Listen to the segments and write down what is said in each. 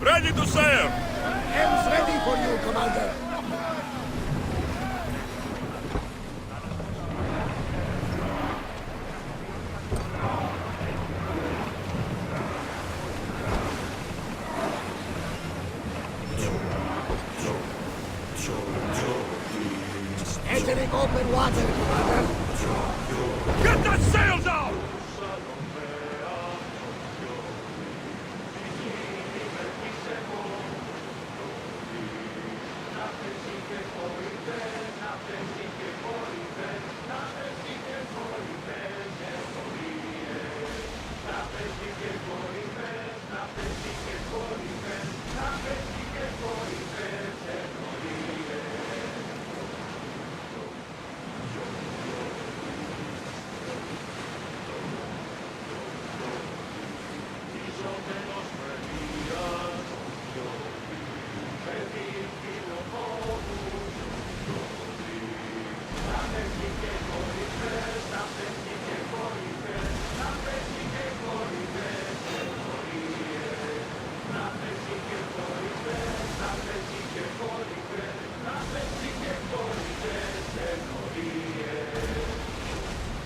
Ready to sail! M's ready for you, Commander. Entering open water, Commander. Get that sail down!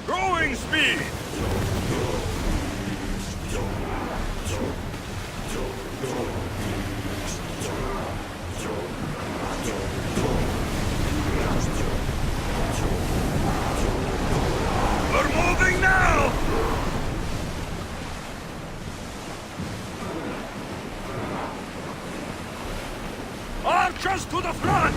Growing speed! We're moving now! Archers to the front!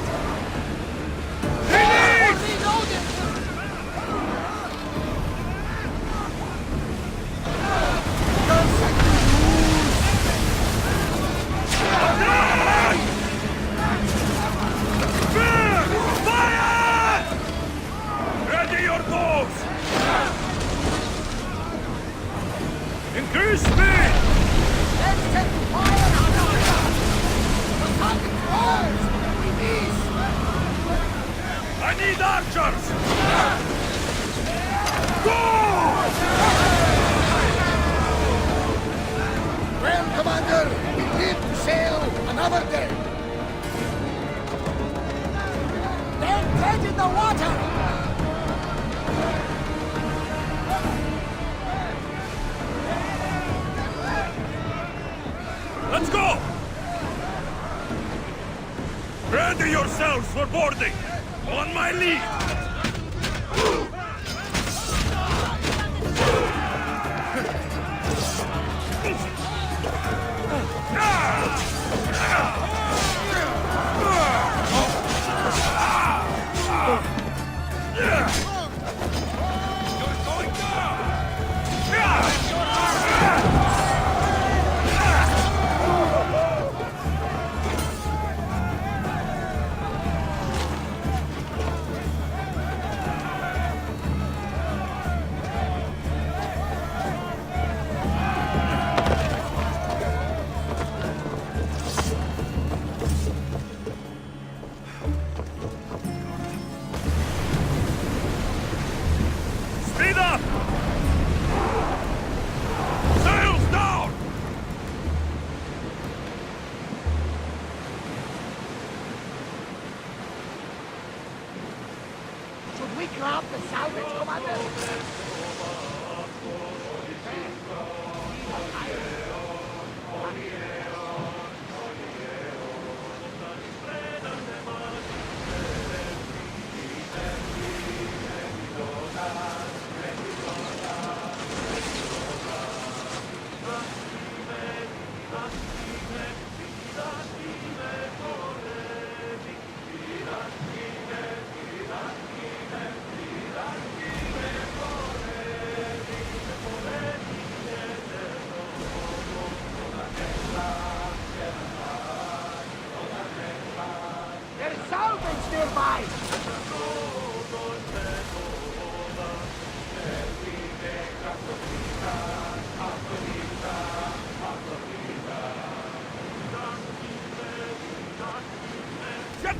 Increase speed! Let's set fire on our guns! The target falls! We miss! I need archers! Go! Well, Commander, we live to sail another day. They're dead in the water! Let's go! Ready yourselves for boarding! On my lead!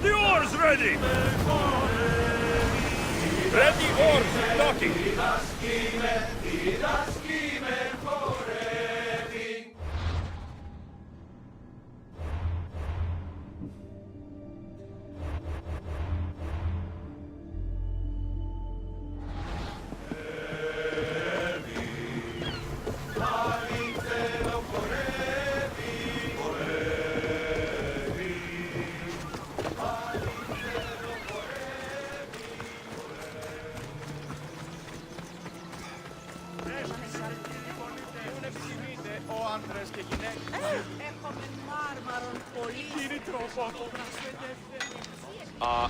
The oars ready! Ready oars docking!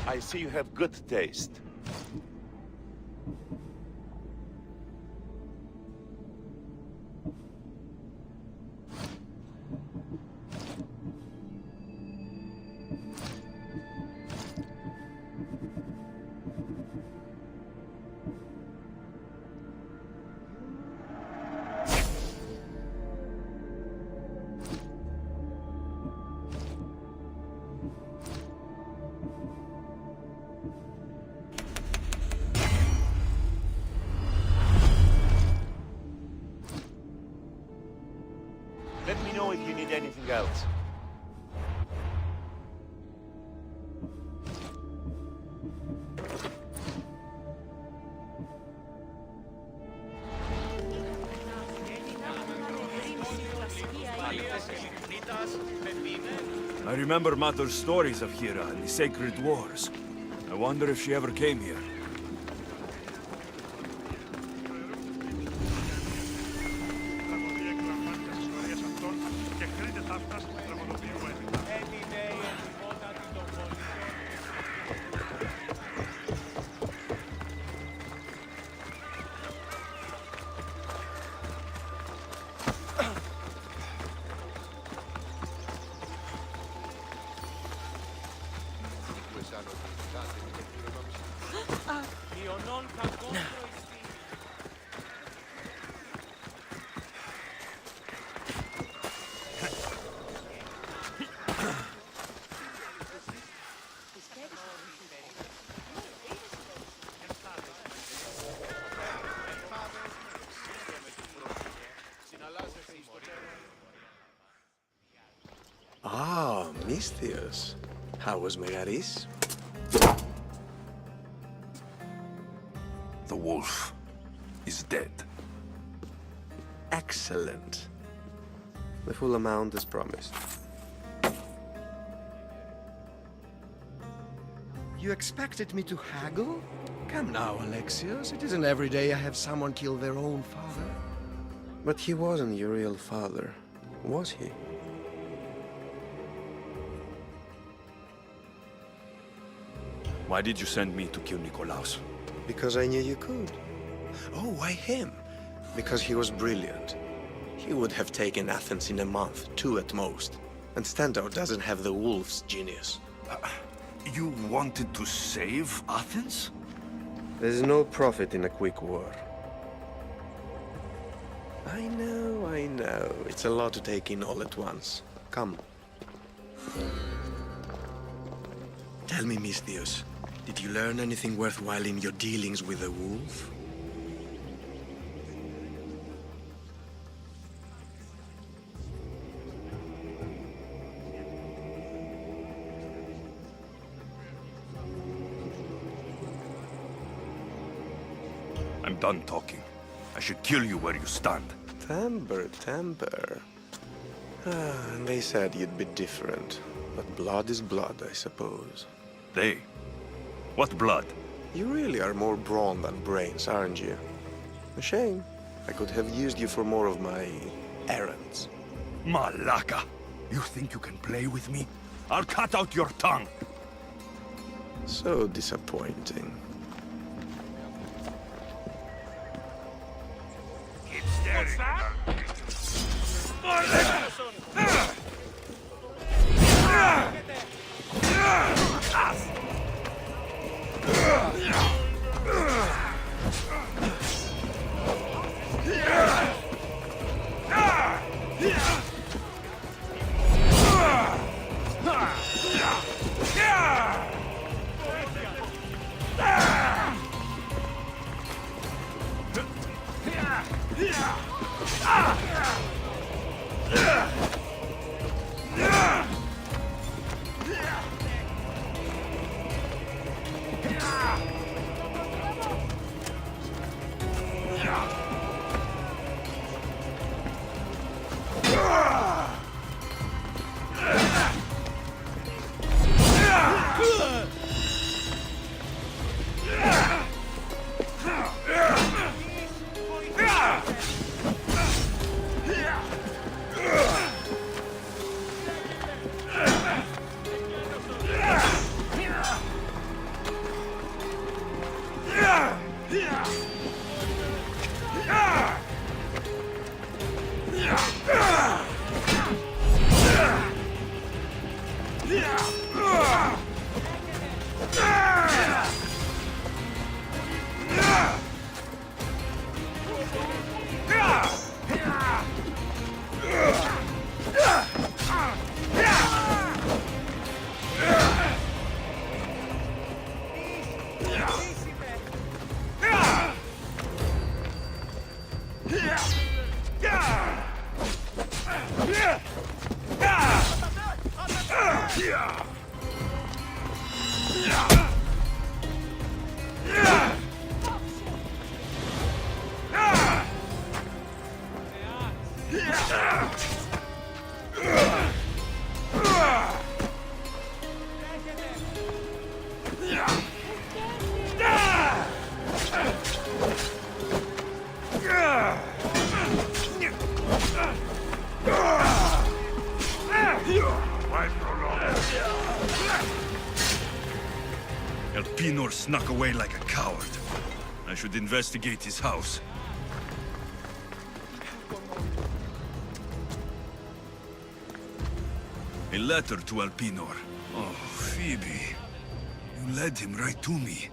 I see you have good taste. Let me know if you need anything else. I remember Mato's stories of Hira and the sacred wars. I wonder if she ever came here. Ah, Misthios. How was Megaris? The wolf is dead. Excellent. The full amount as promised. You expected me to haggle? Come now, Alexios. It isn't every day I have someone kill their own father. But he wasn't your real father, was he? Why did you send me to kill Nikolaos? Because I knew you could. Oh, why him? Because he was brilliant. He would have taken Athens in a month, 2 at most. And Stentor doesn't have the wolf's genius. You wanted to save Athens? There's no profit in a quick war. I know. It's a lot to take in all at once. Come. Tell me, Misthios, did you learn anything worthwhile in your dealings with the wolf? I'm done talking. I should kill you where you stand. Temper. And they said you'd be different. But blood is blood, I suppose. They? What blood? You really are more brawn than brains, aren't you? A shame. I could have used you for more of my errands. Malaka! You think you can play with me? I'll cut out your tongue! So disappointing. Keep staring. What's that? Yeah! Elpinor snuck away like a coward. I should investigate his house. A letter to Elpinor. Oh, Phoebe. You led him right to me.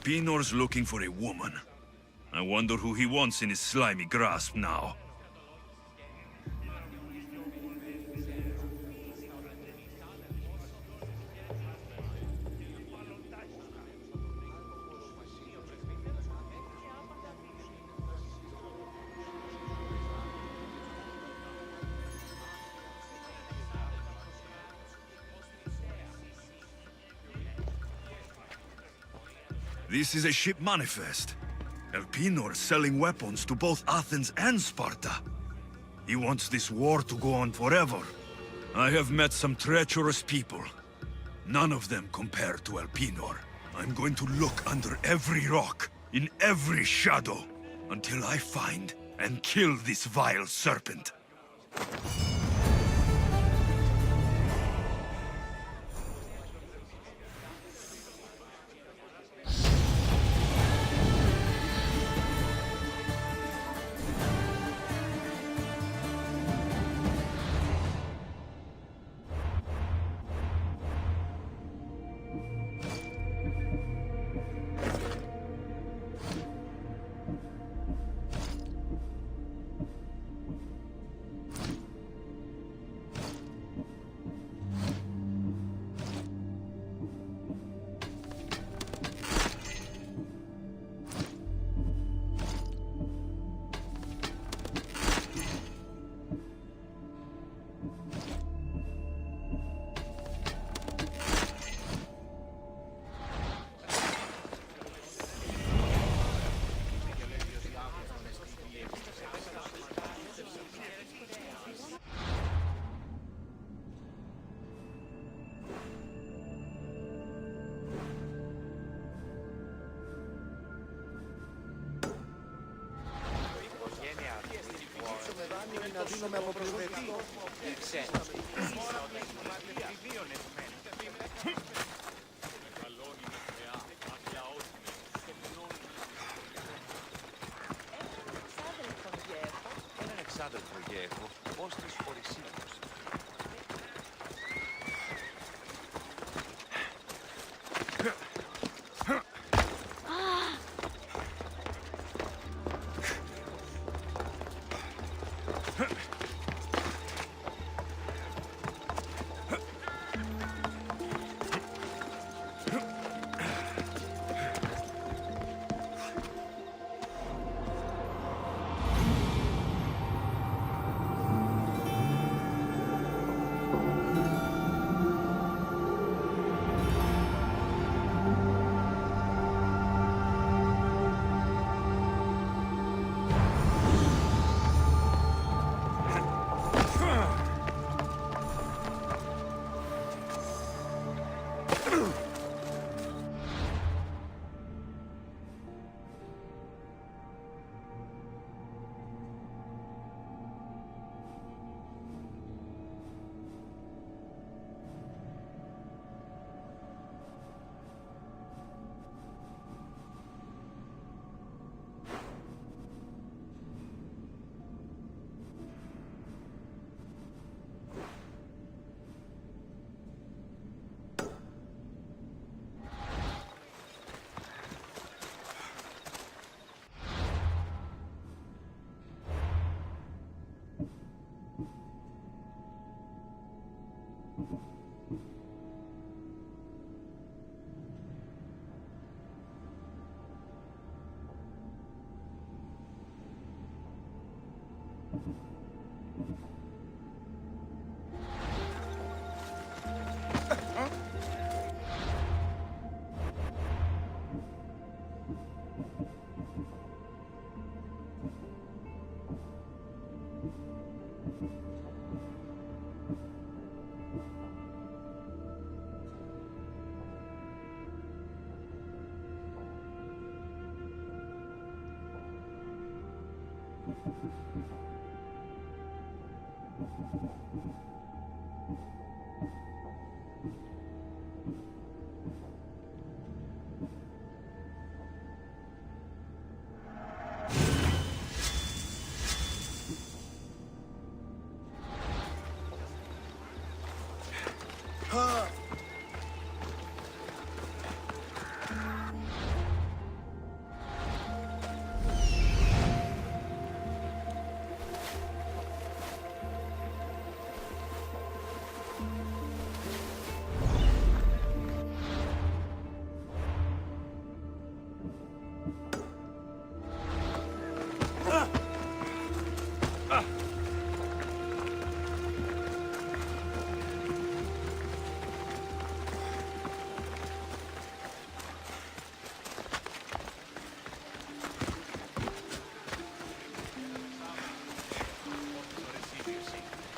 Elpinor's looking for a woman. I wonder who he wants in his slimy grasp now. This is a ship manifest. Elpinor selling weapons to both Athens and Sparta. He wants this war to go on forever. I have met some treacherous people. None of them compare to Elpinor. I'm going to look under every rock, in every shadow, until I find and kill this vile serpent. να δίνουμε από προβετή. συνάδελφο Γέχο, ως της Οδυσσίους.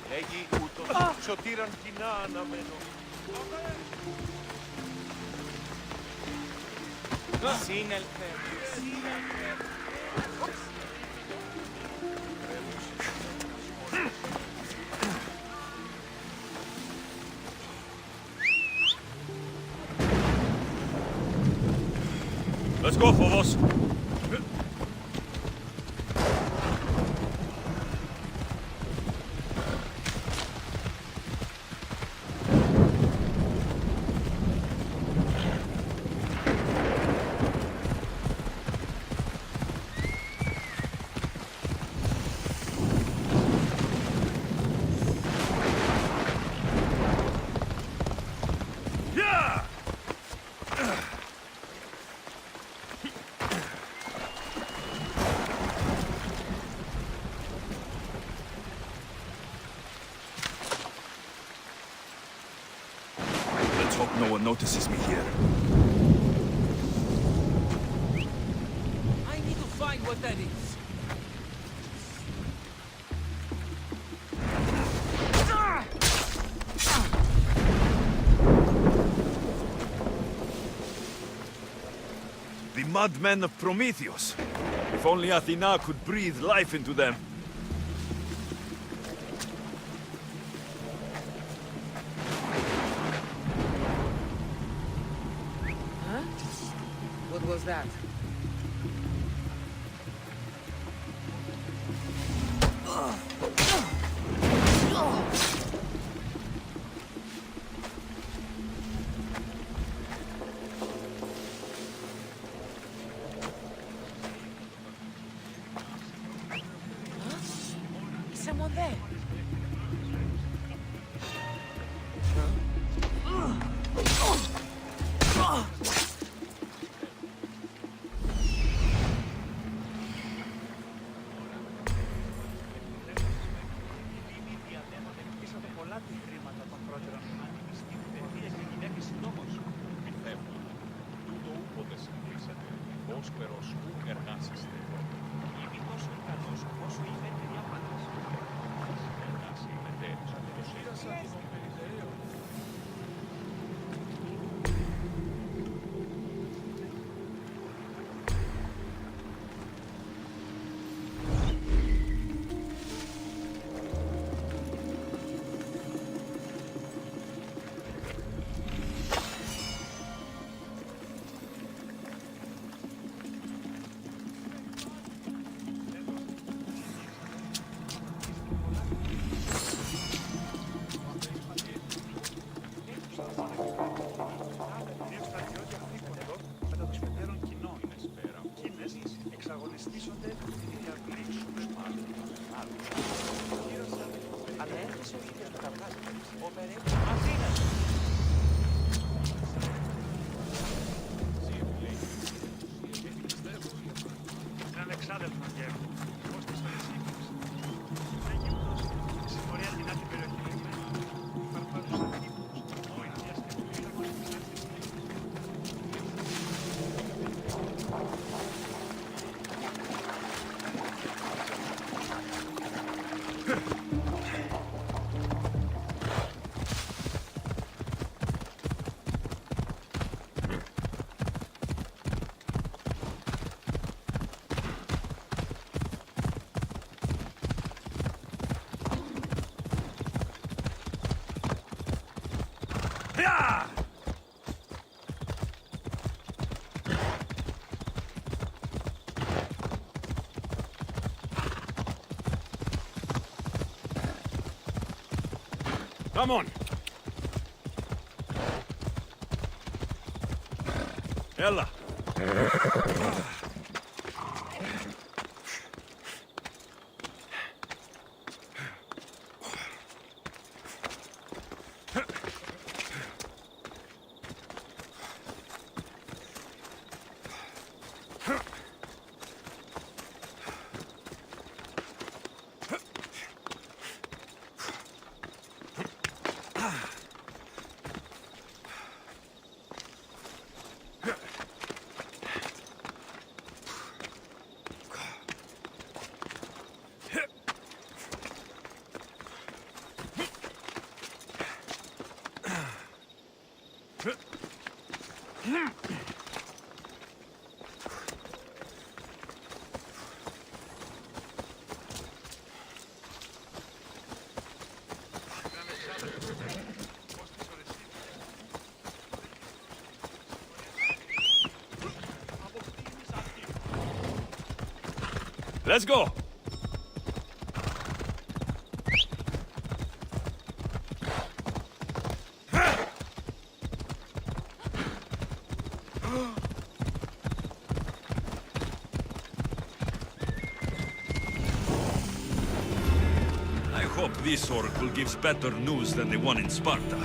Λέγει ούτως σωτήραν κοινά αναμένω. Σύνελθε. Let's go, Phobos. Let's hope no one notices me here. I need to find what that is. The mudmen of Prometheus. If only Athena could breathe life into them. Huh? What was that? someone there? Come on. Ella. Let's go. I hope this oracle gives better news than the one in Sparta.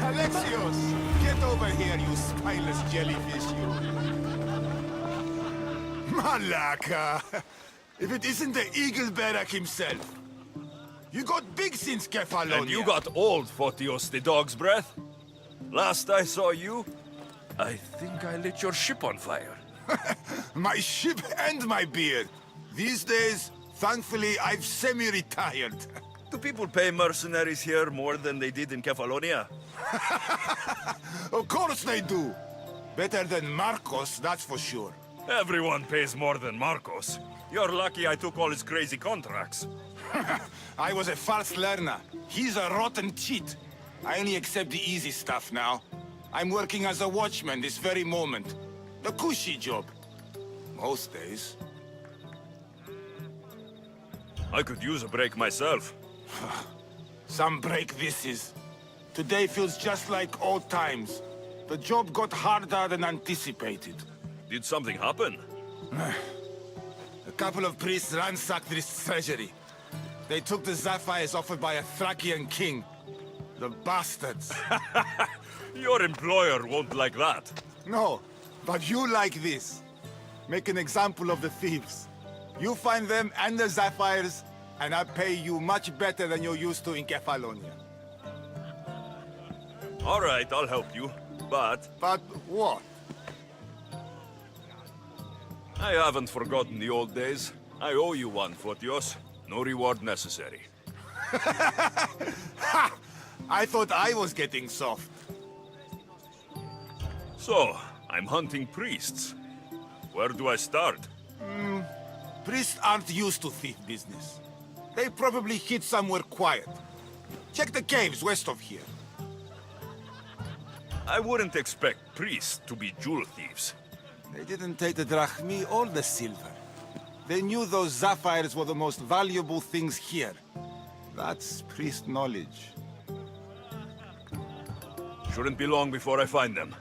Alexios! Get over here, you spineless jellyfish, you! Malaka! If it isn't the Eagle Barak himself! You got big since Kefalonia! And you got old, Photios the dog's breath. Last I saw you, I think I lit your ship on fire. My ship and my beard! These days, thankfully, I've semi-retired. Do people pay mercenaries here more than they did in Kefalonia? Of course they do! Better than Marcos, that's for sure. Everyone pays more than Marcos. You're lucky I took all his crazy contracts. I was a fast learner. He's a rotten cheat. I only accept the easy stuff now. I'm working as a watchman this very moment. The cushy job. Most days. I could use a break myself. Some break this is. Today feels just like old times. The job got harder than anticipated. Did something happen? A couple of priests ransacked this treasury. They took the sapphires offered by a Thracian king. The bastards. Your employer won't like that. No, but you like this. Make an example of the thieves. You find them and the sapphires, and I pay you much better than you're used to in Kefalonia. All right, I'll help you. But But what? I haven't forgotten the old days. I owe you one, Photios. No reward necessary. Ha! I thought I was getting soft. So, I'm hunting priests. Where do I start? Priests aren't used to thief business. They probably hid somewhere quiet. Check the caves west of here. I wouldn't expect priests to be jewel thieves. They didn't take the drachmi or the silver. They knew those sapphires were the most valuable things here. That's priest knowledge. Shouldn't be long before I find them.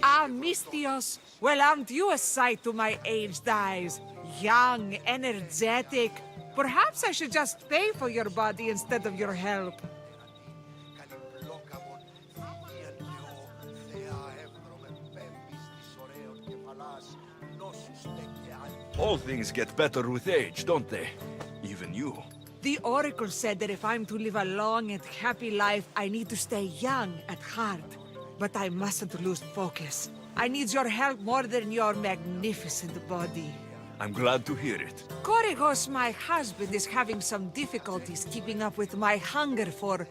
Ah, Mistios. Well, aren't you a sight to my aged eyes? Young, energetic. Perhaps I should just pay for your body instead of your help. All things get better with age, don't they? Even you. The Oracle said that if I'm to live a long and happy life, I need to stay young at heart. But I mustn't lose focus. I need your help more than your magnificent body. I'm glad to hear it. Korygos, my husband, is having some difficulties keeping up with my hunger for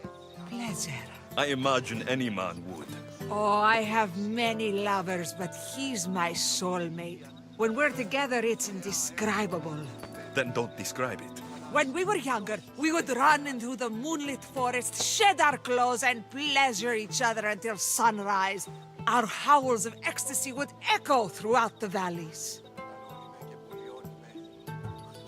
pleasure. I imagine any man would. Oh, I have many lovers, but he's my soulmate. When we're together, it's indescribable. Then don't describe it. When we were younger, we would run into the moonlit forest, shed our clothes, and pleasure each other until sunrise. Our howls of ecstasy would echo throughout the valleys.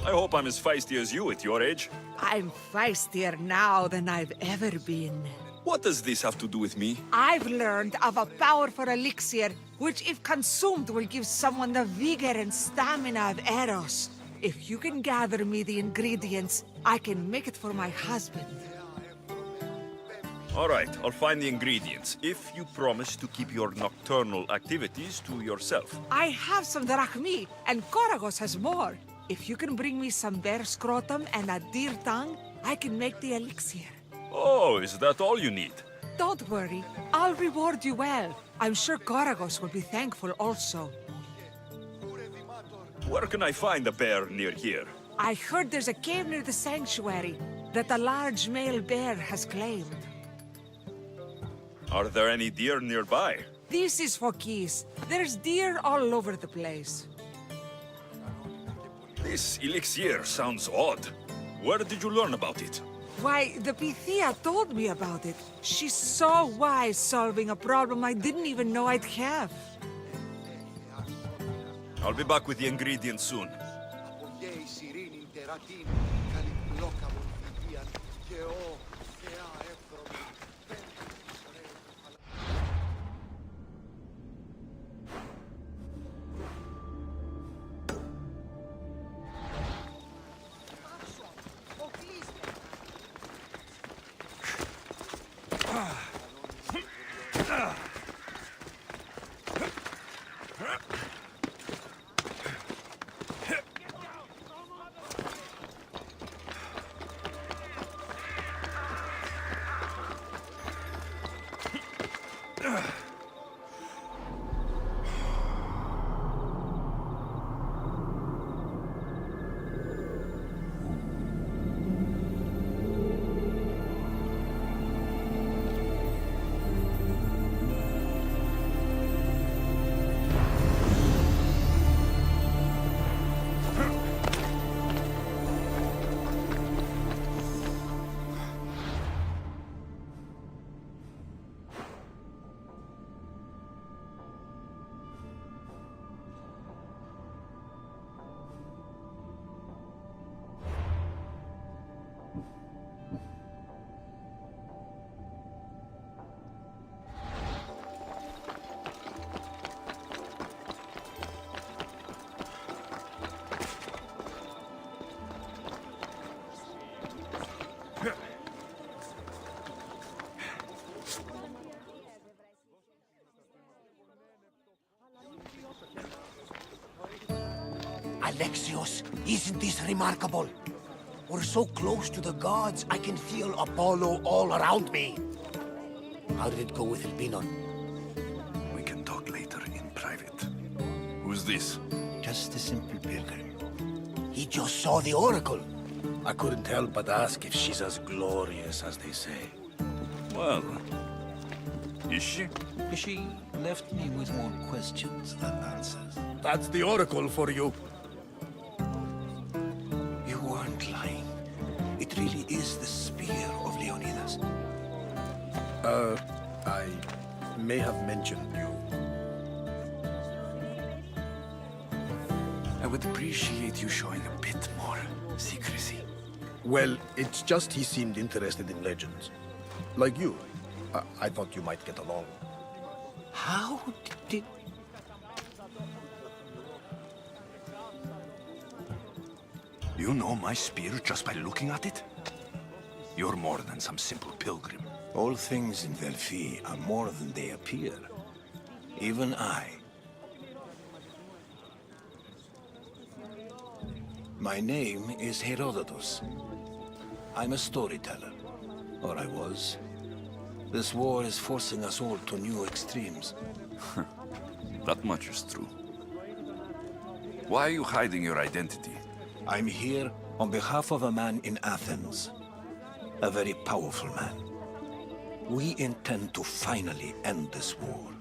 I hope I'm as feisty as you at your age. I'm feistier now than I've ever been. What does this have to do with me? I've learned of a powerful elixir, which if consumed will give someone the vigor and stamina of Eros. If you can gather me the ingredients, I can make it for my husband. All right, I'll find the ingredients, if you promise to keep your nocturnal activities to yourself. I have some drachmi, and Korygos has more. If you can bring me some bear scrotum and a deer tongue, I can make the elixir. Oh, is that all you need? Don't worry, I'll reward you well. I'm sure Korygos will be thankful also. Where can I find a bear near here? I heard there's a cave near the sanctuary that a large male bear has claimed. Are there any deer nearby? This is Phokis. There's deer all over the place. This elixir sounds odd. Where did you learn about it? Why, the Pythia told me about it. She's so wise solving a problem I didn't even know I'd have. I'll be back with the ingredients soon. Alexios, isn't this remarkable? We're so close to the gods, I can feel Apollo all around me. How did it go with Elpinon? We can talk later in private. Who's this? Just a simple pilgrim. He just saw the oracle. I couldn't help but ask if she's as glorious as they say. Well, is she? She left me with more questions than answers. That's the oracle for you. You weren't lying. It really is the spear of Leonidas. I may have mentioned you. I would appreciate you showing a bit more secrecy. Well, it's just he seemed interested in legends. Like you. I thought you might get along. How did... You know my spear just by looking at it? You're more than some simple pilgrim. All things in Delphi are more than they appear. Even I. My name is Herodotus. I'm a storyteller. Or I was. This war is forcing us all to new extremes. That much is true. Why are you hiding your identity? I'm here on behalf of a man in Athens. A very powerful man. We intend to finally end this war.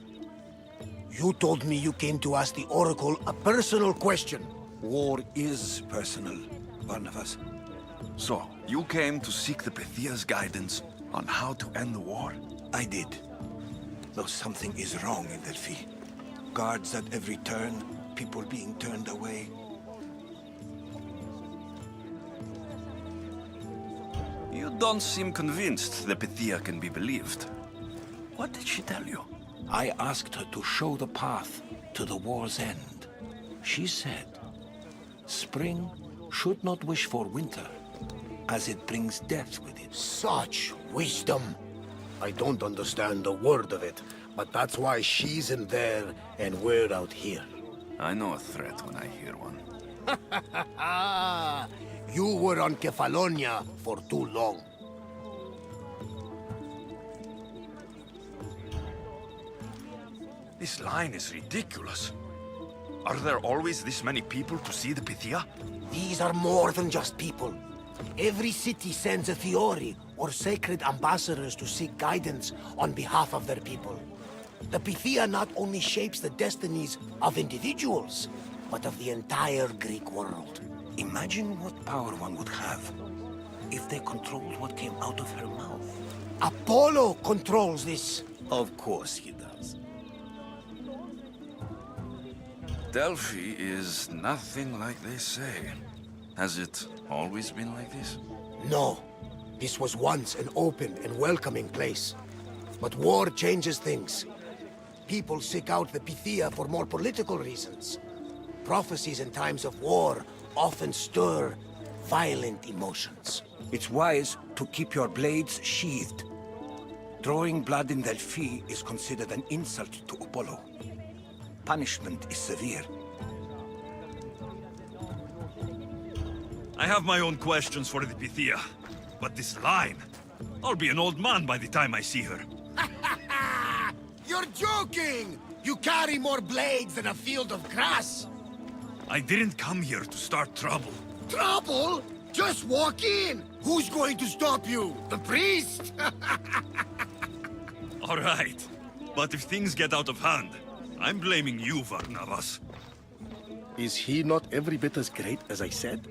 You told me you came to ask the Oracle a personal question. War is personal, Barnabas. So, you came to seek the Pythia's guidance on how to end the war? I did. Though something is wrong in Delphi. Guards at every turn, people being turned away. You don't seem convinced the Pythia can be believed. What did she tell you? I asked her to show the path to the war's end. She said, spring should not wish for winter, as it brings death with it. Such wisdom! I don't understand a word of it, but that's why she's in there and we're out here. I know a threat when I hear one. You were on Kefalonia for too long. This line is ridiculous. Are there always this many people to see the Pythia? These are more than just people. Every city sends a Fiori, or sacred ambassadors to seek guidance on behalf of their people. The Pythia not only shapes the destinies of individuals, but of the entire Greek world. Imagine what power one would have if they controlled what came out of her mouth. Apollo controls this. Of course he does. Delphi is nothing like they say. Has it always been like this? No. This was once an open and welcoming place. But war changes things. People seek out the Pythia for more political reasons. Prophecies in times of war often stir violent emotions. It's wise to keep your blades sheathed. Drawing blood in Delphi is considered an insult to Apollo. Punishment is severe. I have my own questions for the Pythia, but this line... I'll be an old man by the time I see her. You're joking! You carry more blades than a field of grass! I didn't come here to start trouble. Trouble? Just walk in! Who's going to stop you? The priest? All right, but if things get out of hand, I'm blaming you, Varnavas. Is he not every bit as great as I said?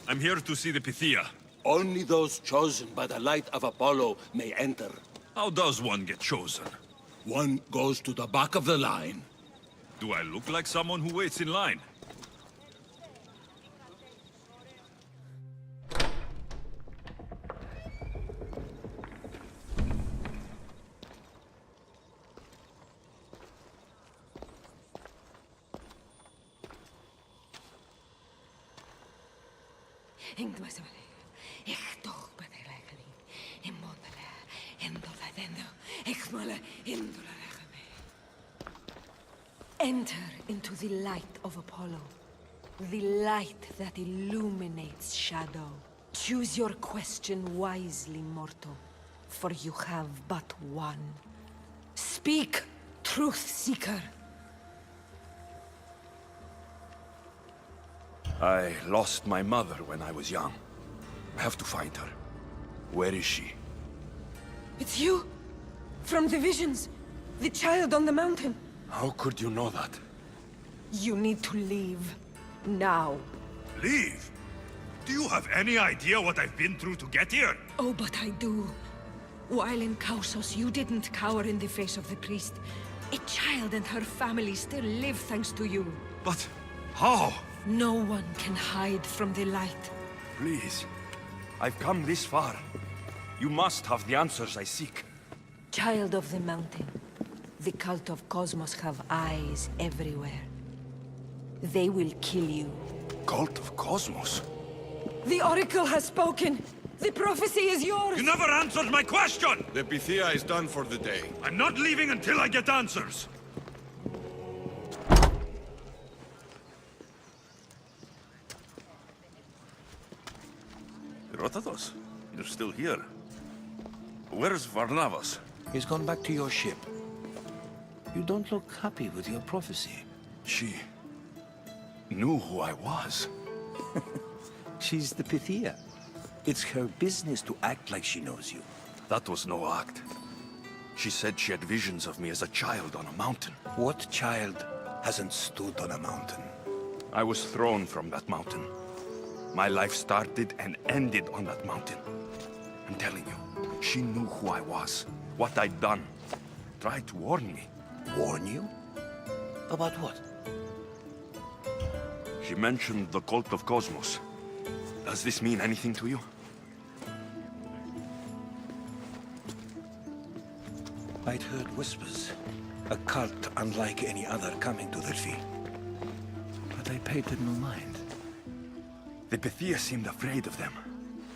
I'm here to see the Pythia. Only those chosen by the light of Apollo may enter. How does one get chosen? One goes to the back of the line. Do I look like someone who waits in line? Enter into the light of Apollo. The light that illuminates shadow. Choose your question wisely, mortal, for you have but one. Speak, truth seeker. I lost my mother when I was young. I have to find her. Where is she? It's you? From the visions? The child on the mountain? How could you know that? You need to leave. Now. Leave? Do you have any idea what I've been through to get here? Oh, but I do. While in Kausos, you didn't cower in the face of the priest. A child and her family still live thanks to you. But how? No one can hide from the light. Please. I've come this far. You must have the answers I seek. Child of the mountain. The cult of Cosmos have eyes everywhere. They will kill you. Cult of Cosmos? The Oracle has spoken! The prophecy is yours! You never answered my question! The Pythia is done for the day. I'm not leaving until I get answers! Herodotus, you're still here. Where's Varnavas? He's gone back to your ship. You don't look happy with your prophecy. She knew who I was. She's the Pythia. It's her business to act like she knows you. That was no act. She said she had visions of me as a child on a mountain. What child hasn't stood on a mountain? I was thrown from that mountain. My life started and ended on that mountain. I'm telling you, she knew who I was, what I'd done. Tried to warn me. Warn you? About what? She mentioned the cult of Cosmos. Does this mean anything to you? I'd heard whispers. A cult unlike any other coming to Delphi. But I paid it no mind. The Pythia seemed afraid of them.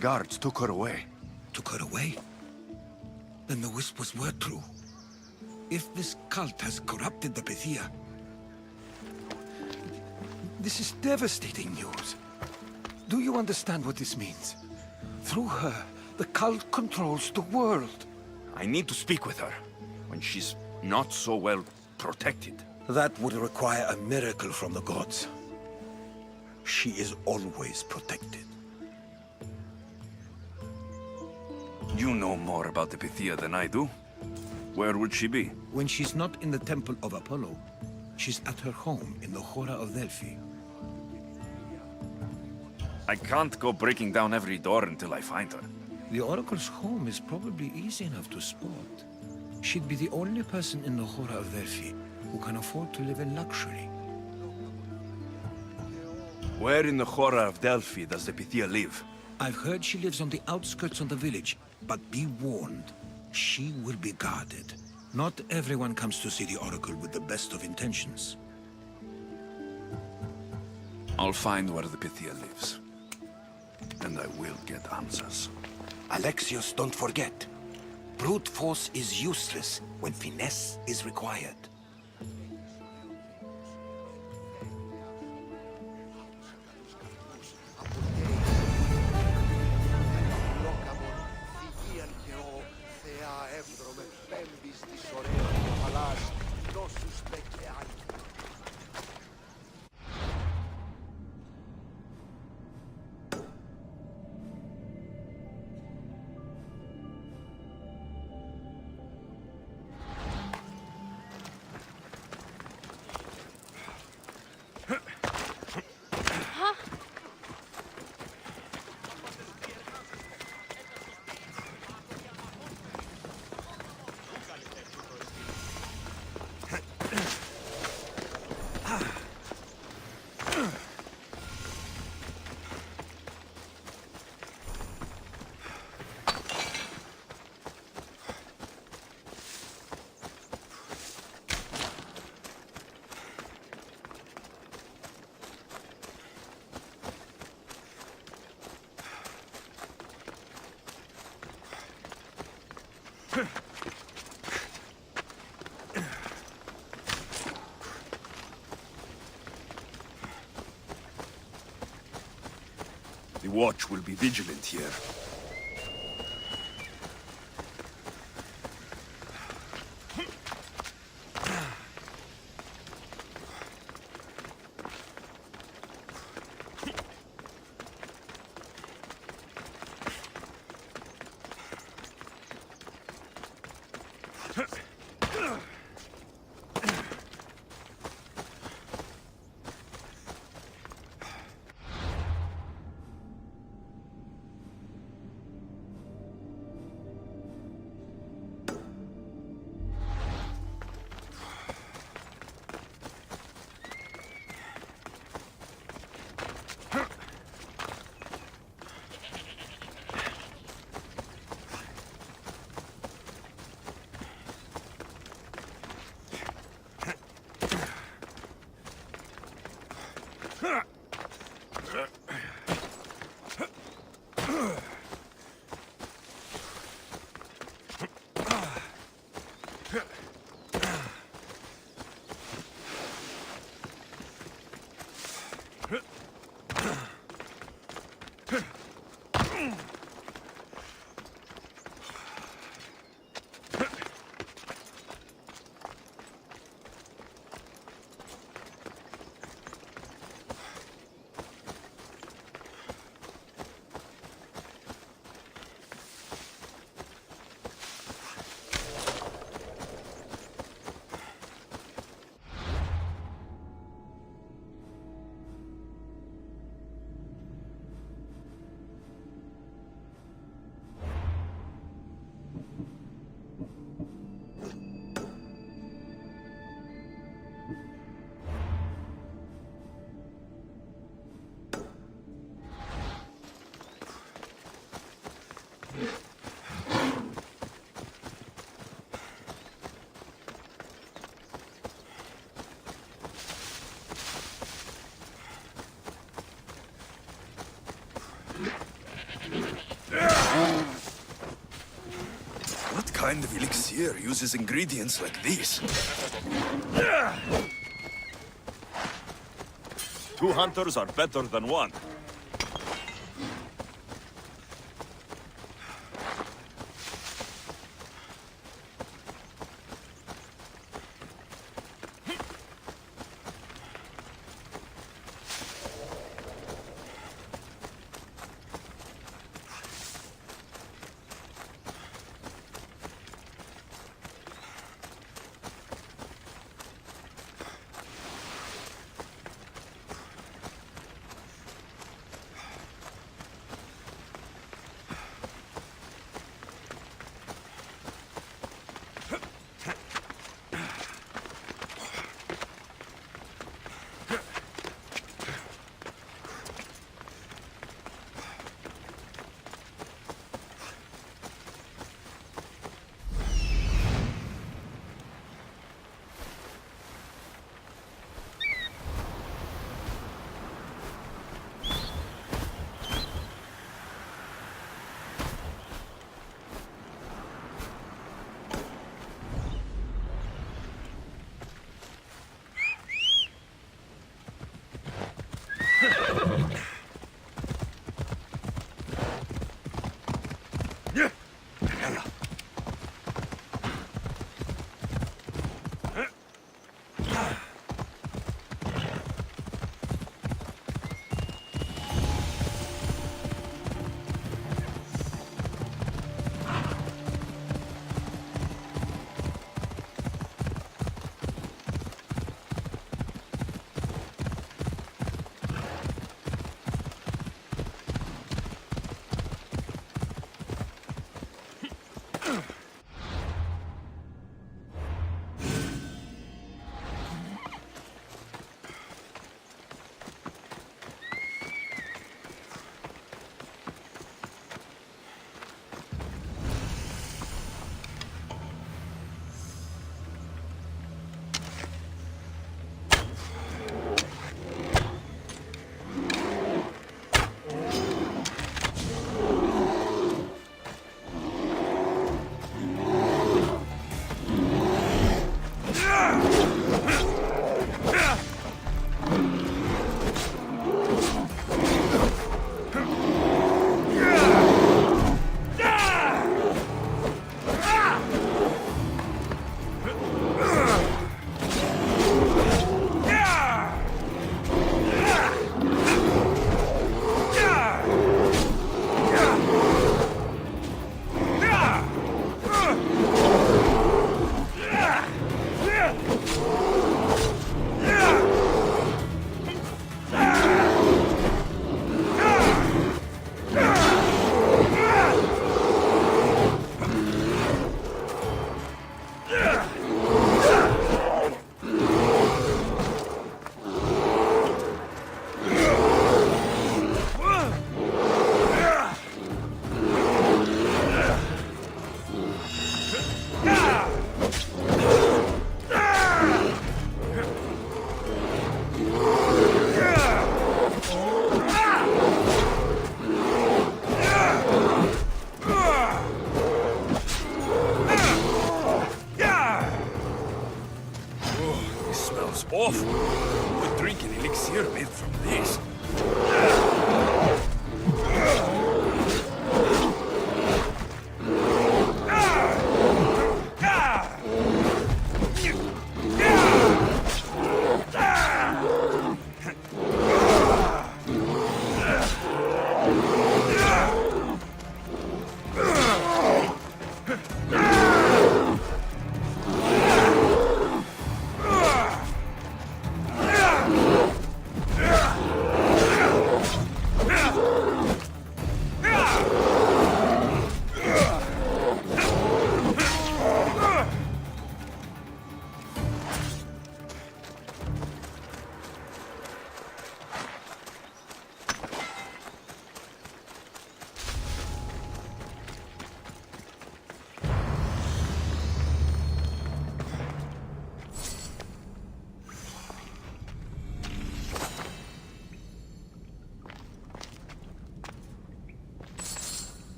Guards took her away. Took her away? Then the whispers were true. If this cult has corrupted the Pythia... This is devastating news. Do you understand what this means? Through her, the cult controls the world. I need to speak with her, when she's not so well protected. That would require a miracle from the gods. She is always protected. You know more about the Pythia than I do. Where would she be? When she's not in the temple of Apollo, she's at her home in the Hora of Delphi. I can't go breaking down every door until I find her. The Oracle's home is probably easy enough to spot. She'd be the only person in the Hora of Delphi who can afford to live in luxury. Where in the Hora of Delphi does the Pythia live? I've heard she lives on the outskirts of the village, but be warned, she will be guarded. Not everyone comes to see the Oracle with the best of intentions. I'll find where the Pythia lives. And I will get answers. Alexios, don't forget. Brute force is useless when finesse is required. The watch will be vigilant here. What kind of elixir uses ingredients like these? Two hunters are better than one.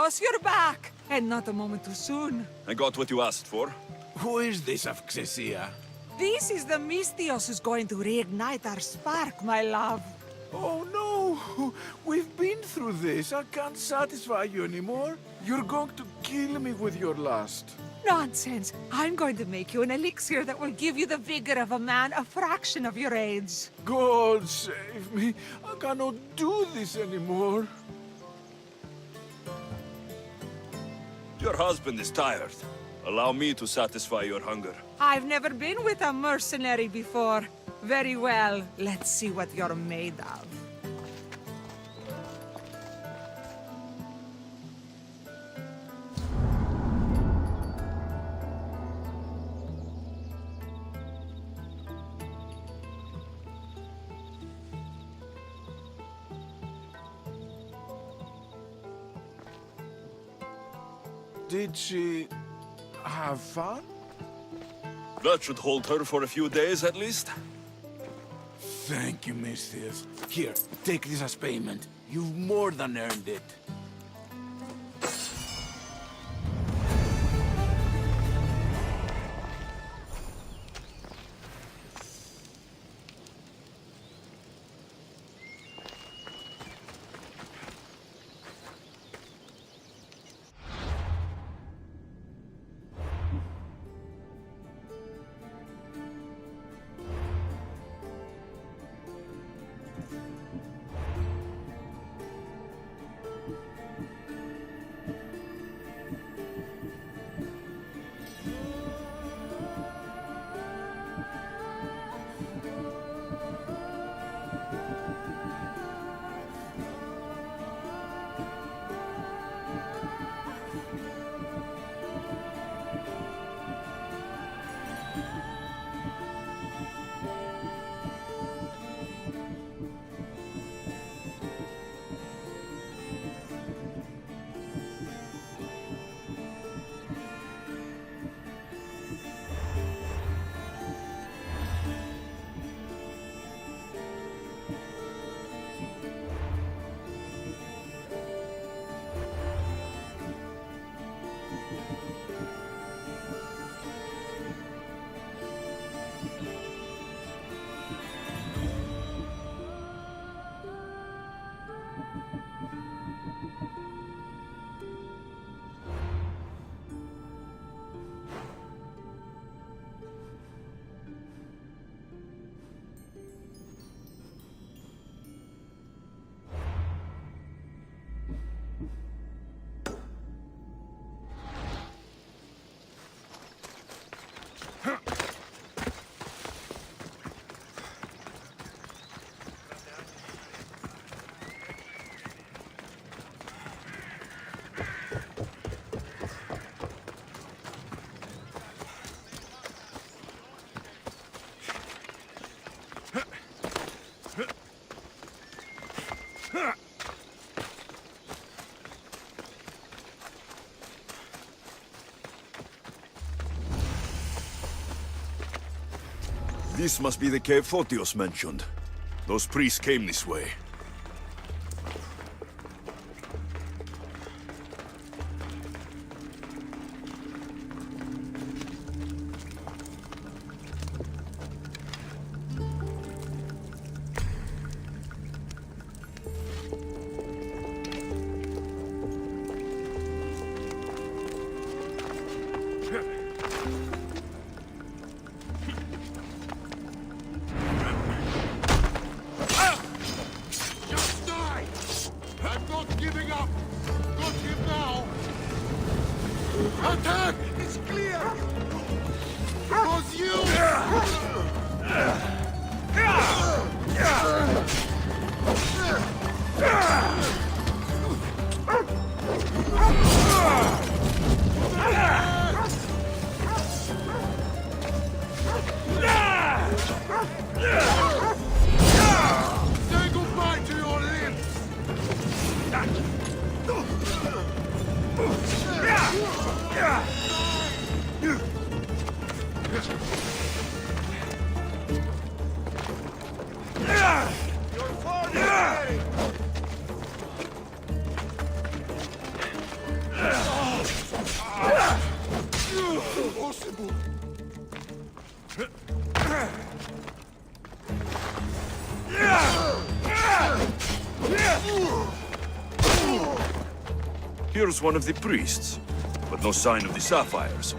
Mystios, you're back! And not a moment too soon. I got what you asked for. Who is this of Xesia? This is the Mystios who's going to reignite our spark, my love. Oh no! We've been through this. I can't satisfy you anymore. You're going to kill me with your lust. Nonsense. I'm going to make you an elixir that will give you the vigor of a man a fraction of your age. God save me. I cannot do this anymore. Your husband is tired. Allow me to satisfy your hunger. I've never been with a mercenary before. Very well. Let's see what you're made of. Did she have fun? That should hold her for a few days at least. Thank you, Mystios. Here, take this as payment. You've more than earned it. This must be the cave Photios mentioned. Those priests came this way. Here's one of the priests, but no sign of the sapphires.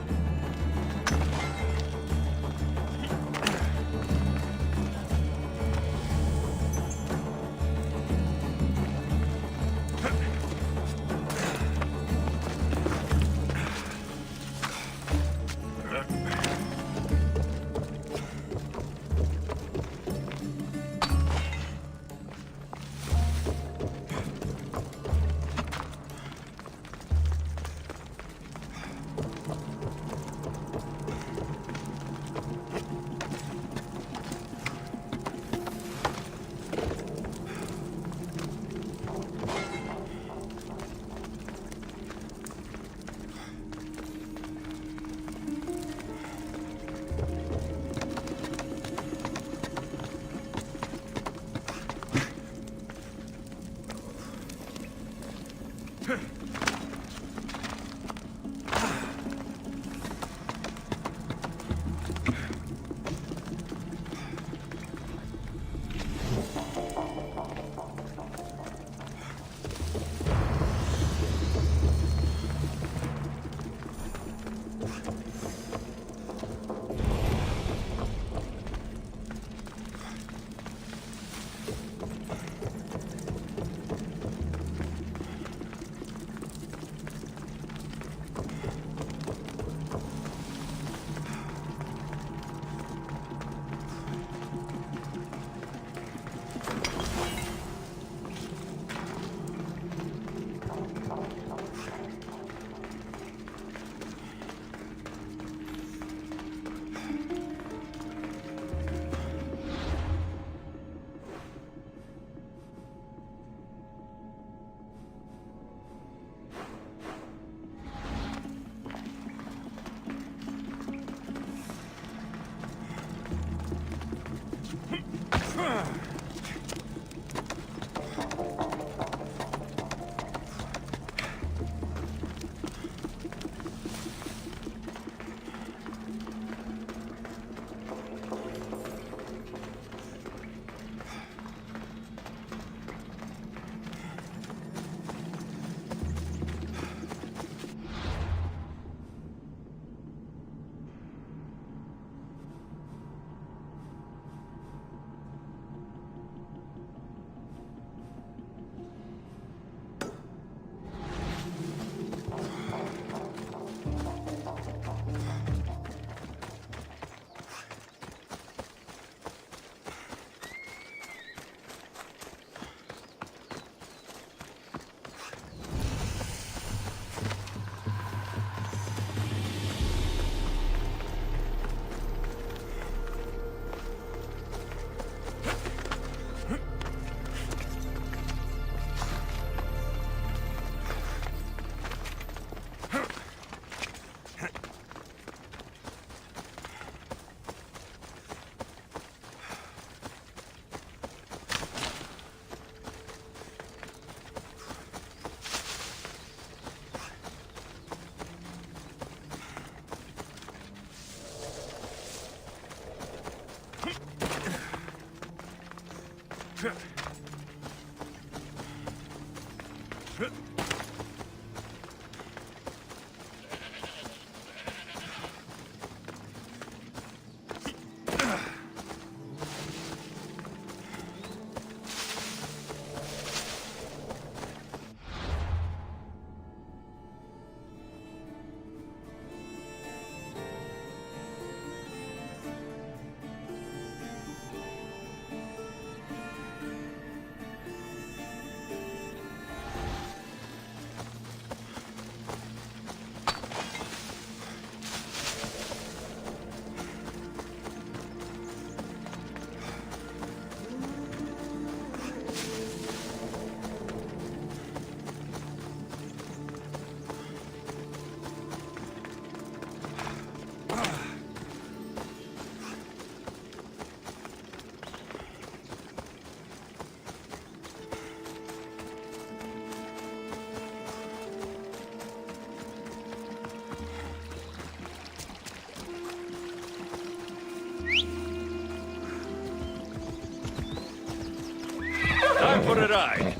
a ride.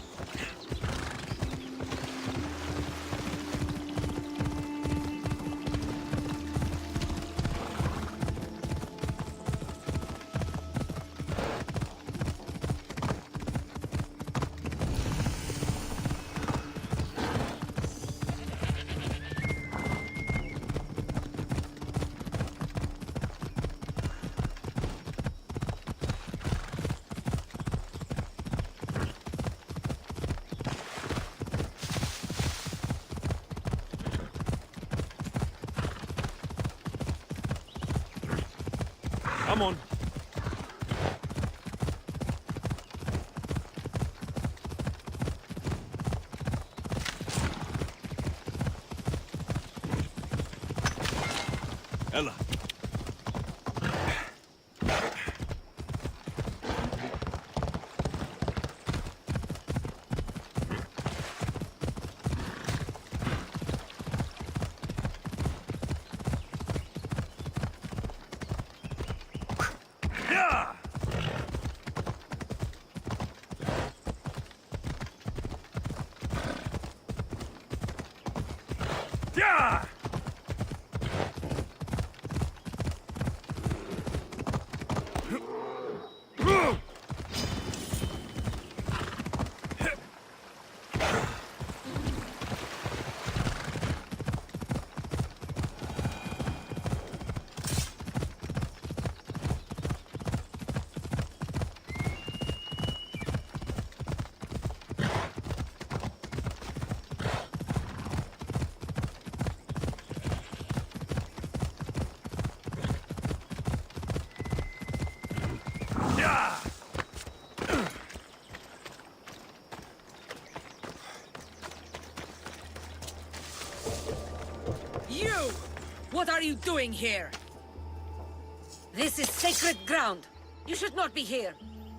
Come on. Ella. Yeah! You! What are you doing here? This is sacred ground. You should not be here.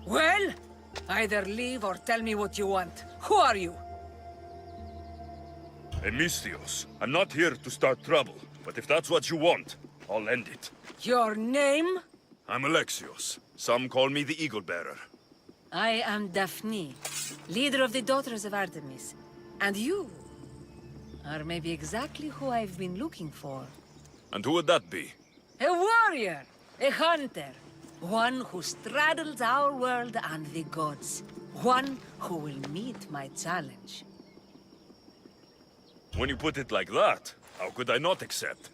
Well, either leave or tell me what you want. Who are you? Emistios, I'm not here to start trouble, but if that's what you want, I'll end it. Your name? I'm Alexios. Some call me the Eagle Bearer. I am Daphne, leader of the Daughters of Artemis. And you are maybe exactly who I've been looking for. And who would that be? A warrior, a hunter, one who straddles our world and the gods. One who will meet my challenge. When you put it like that, how could I not accept?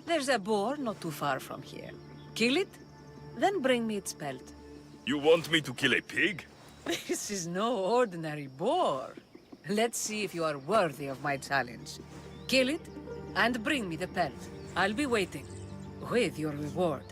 There's a boar not too far from here. Kill it, then bring me its pelt. You want me to kill a pig? This is no ordinary boar. Let's see if you are worthy of my challenge. Kill it, and bring me the pelt. I'll be waiting, with your reward.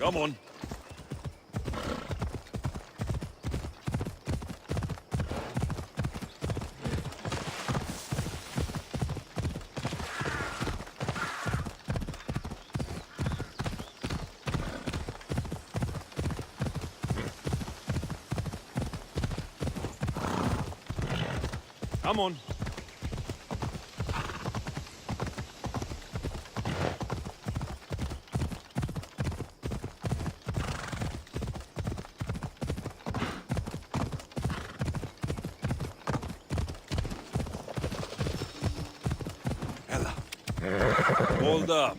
Come on. Come on. Ella. Hold up.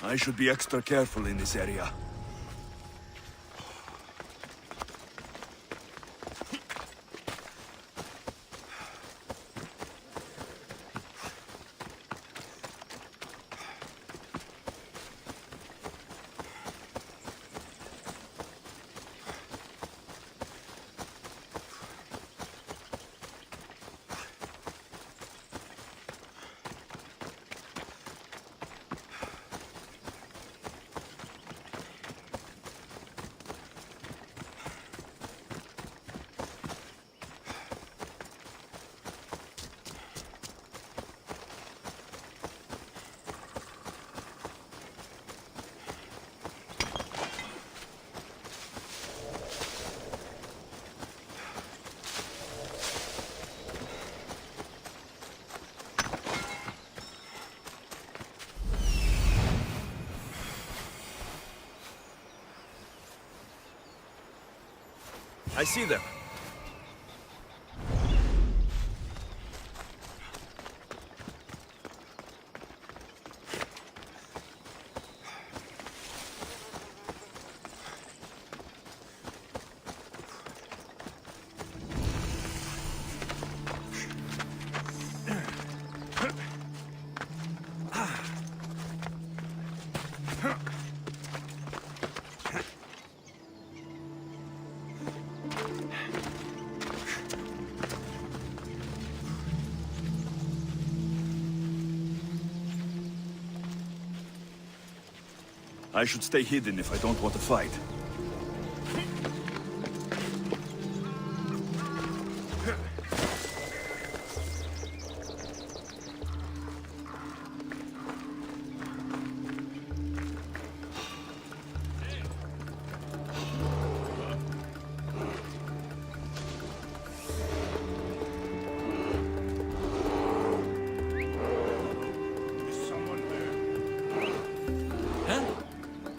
I should be extra careful in this area. I see them. I should stay hidden if I don't want to fight.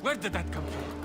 Where did that come from?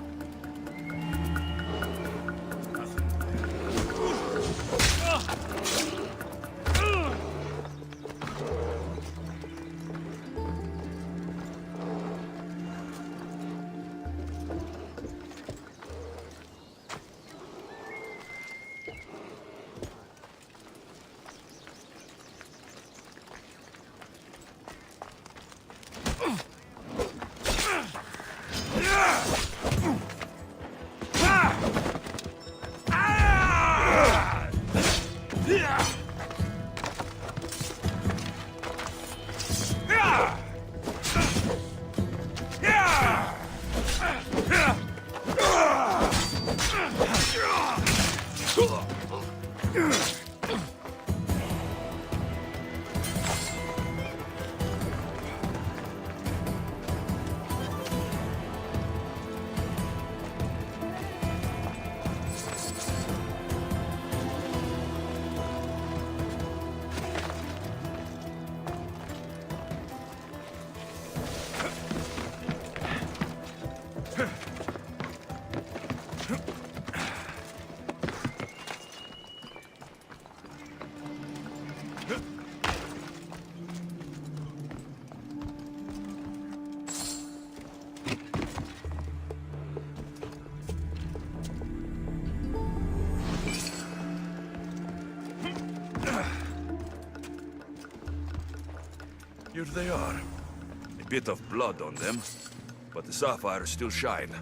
Here they are. A bit of blood on them, but the sapphires still shine.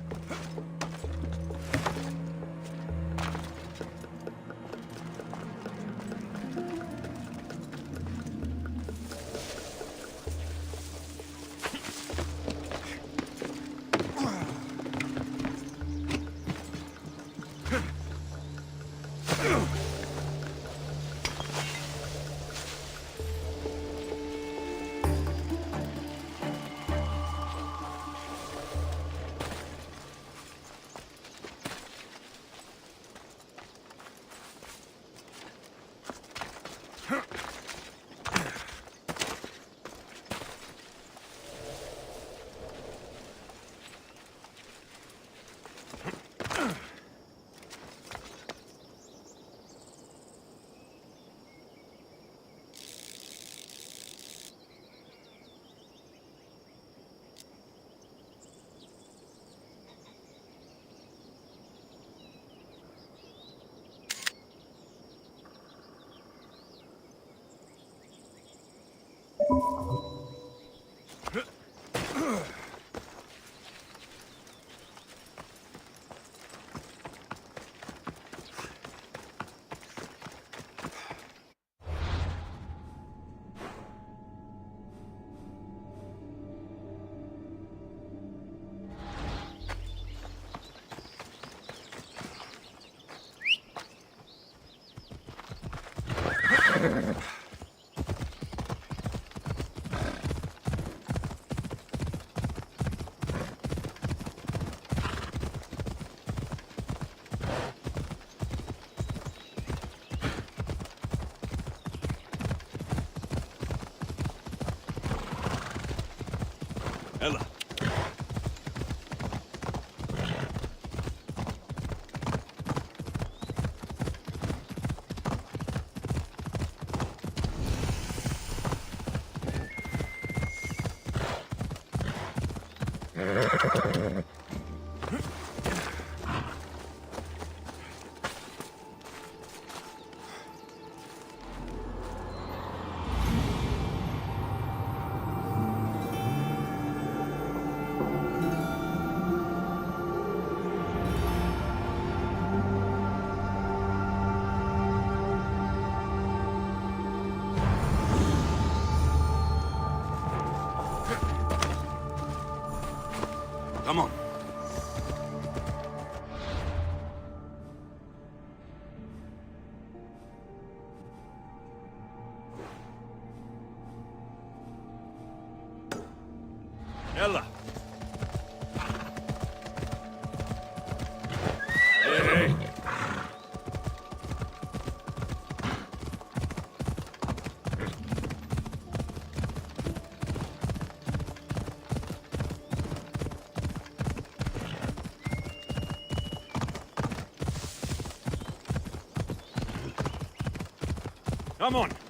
Ella. Come on. Ella. Hey. Come on.